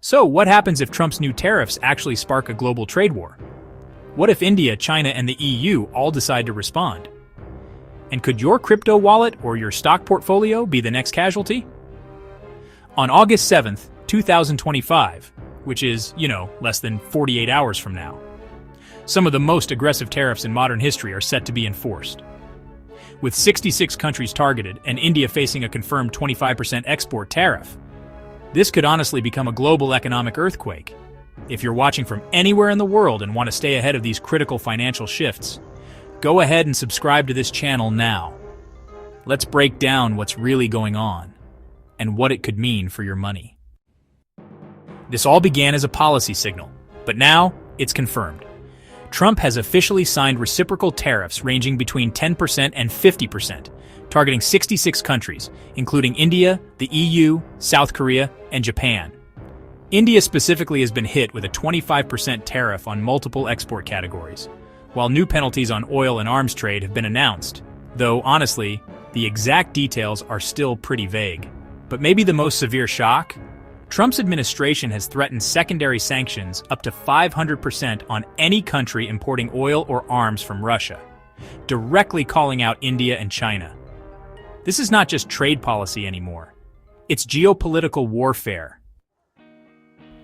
So, what happens if Trump's new tariffs actually spark a global trade war? What if India, China, and the EU all decide to respond? And could your crypto wallet or your stock portfolio be the next casualty? On August 7th, 2025, which is, less than 48 hours from now, some of the most aggressive tariffs in modern history are set to be enforced. With 66 countries targeted and India facing a confirmed 25% export tariff, this could honestly become a global economic earthquake. If you're watching from anywhere in the world and want to stay ahead of these critical financial shifts, go ahead and subscribe to this channel now. Let's break down what's really going on and what it could mean for your money. This all began as a policy signal, but now it's confirmed. Trump has officially signed reciprocal tariffs ranging between 10% and 50%, targeting 66 countries, including India, the EU, South Korea, and Japan. India specifically has been hit with a 25% tariff on multiple export categories, while new penalties on oil and arms trade have been announced, though honestly, the exact details are still pretty vague. But maybe the most severe shock? Trump's administration has threatened secondary sanctions up to 500% on any country importing oil or arms from Russia, directly calling out India and China. This is not just trade policy anymore. It's geopolitical warfare.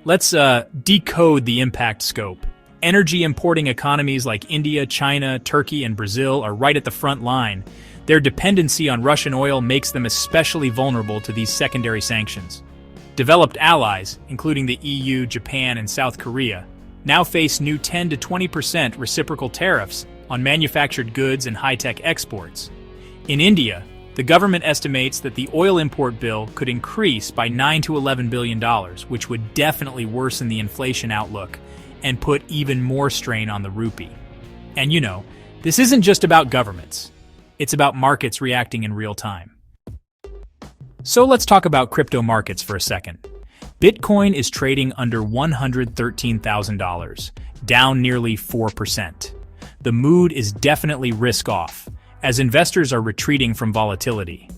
Let's decode the impact scope. Energy importing economies like India, China, Turkey, and Brazil are right at the front line. Their dependency on Russian oil makes them especially vulnerable to these secondary sanctions. Developed allies, including the EU, Japan, and South Korea, now face new 10 to 20% reciprocal tariffs on manufactured goods and high-tech exports. In India, the government estimates that the oil import bill could increase by $9 to $11 billion, which would definitely worsen the inflation outlook and put even more strain on the rupee. And this isn't just about governments. It's about markets reacting in real time. So let's talk about crypto markets for a second. Bitcoin is trading under $113,000, down nearly 4%. The mood is definitely risk-off, as investors are retreating from volatility.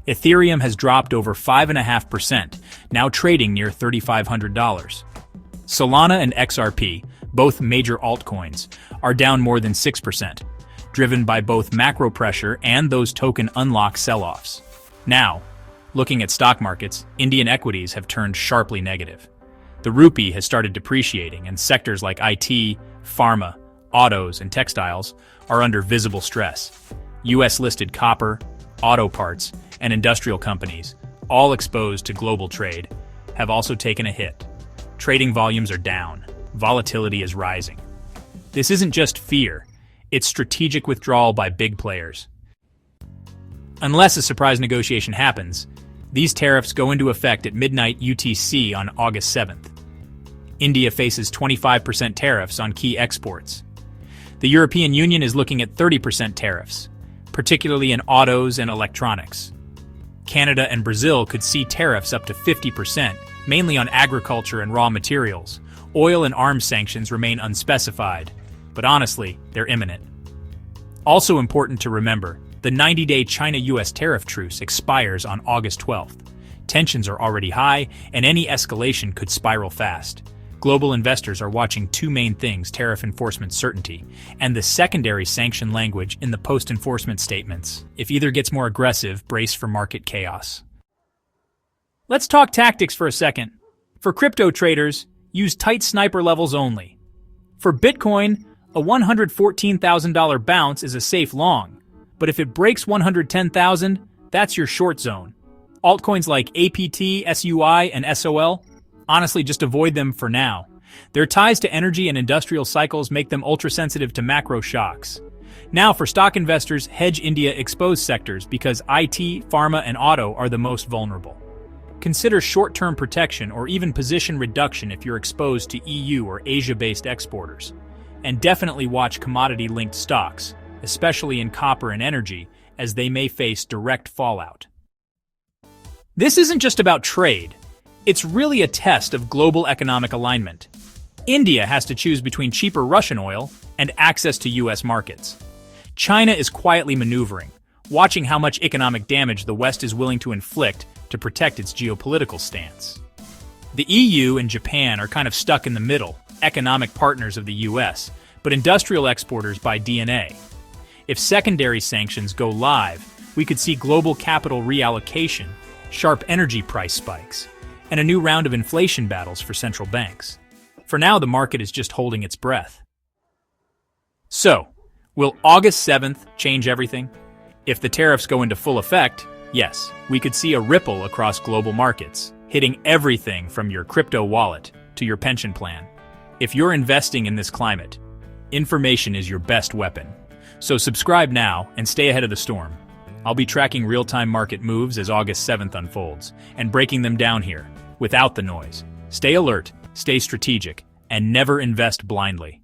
Ethereum has dropped over 5.5%, now trading near $3,500. Solana and XRP, both major altcoins, are down more than 6%, driven by both macro pressure and those token unlock sell-offs. Now, looking at stock markets, Indian equities have turned sharply negative. The rupee has started depreciating, and sectors like IT, pharma, autos, and textiles are under visible stress. US-listed copper, auto parts, and industrial companies, all exposed to global trade, have also taken a hit. Trading volumes are down. Volatility is rising. This isn't just fear, it's strategic withdrawal by big players. Unless a surprise negotiation happens, these tariffs go into effect at midnight UTC on August 7th. India faces 25% tariffs on key exports. The European Union is looking at 30% tariffs, particularly in autos and electronics. Canada and Brazil could see tariffs up to 50%, mainly on agriculture and raw materials. Oil and arms sanctions remain unspecified, but honestly, they're imminent. Also important to remember, the 90-day China-US tariff truce expires on August 12th. Tensions are already high, and any escalation could spiral fast. Global investors are watching two main things: tariff enforcement certainty and the secondary sanction language in the post-enforcement statements. If either gets more aggressive, brace for market chaos. Let's talk tactics for a second. For crypto traders, use tight sniper levels only. For Bitcoin, a $114,000 bounce is a safe long. But if it breaks 110,000, that's your short zone. Altcoins like APT, SUI, and SOL, honestly, just avoid them for now. Their ties to energy and industrial cycles make them ultra-sensitive to macro shocks. Now, for stock investors, hedge India exposed sectors because IT, pharma, and auto are the most vulnerable. Consider short-term protection or even position reduction if you're exposed to EU or Asia-based exporters. And definitely watch commodity-linked stocks, especially in copper and energy, as they may face direct fallout. This isn't just about trade. It's really a test of global economic alignment. India has to choose between cheaper Russian oil and access to US markets. China is quietly maneuvering, watching how much economic damage the West is willing to inflict to protect its geopolitical stance. The EU and Japan are kind of stuck in the middle, economic partners of the US, but industrial exporters by DNA. If secondary sanctions go live, we could see global capital reallocation, sharp energy price spikes, and a new round of inflation battles for central banks. For now, the market is just holding its breath. So, will August 7th change everything? If the tariffs go into full effect, yes, we could see a ripple across global markets, hitting everything from your crypto wallet to your pension plan. If you're investing in this climate, information is your best weapon. So subscribe now and stay ahead of the storm. I'll be tracking real-time market moves as August 7th unfolds and breaking them down here, without the noise. Stay alert, stay strategic, and never invest blindly.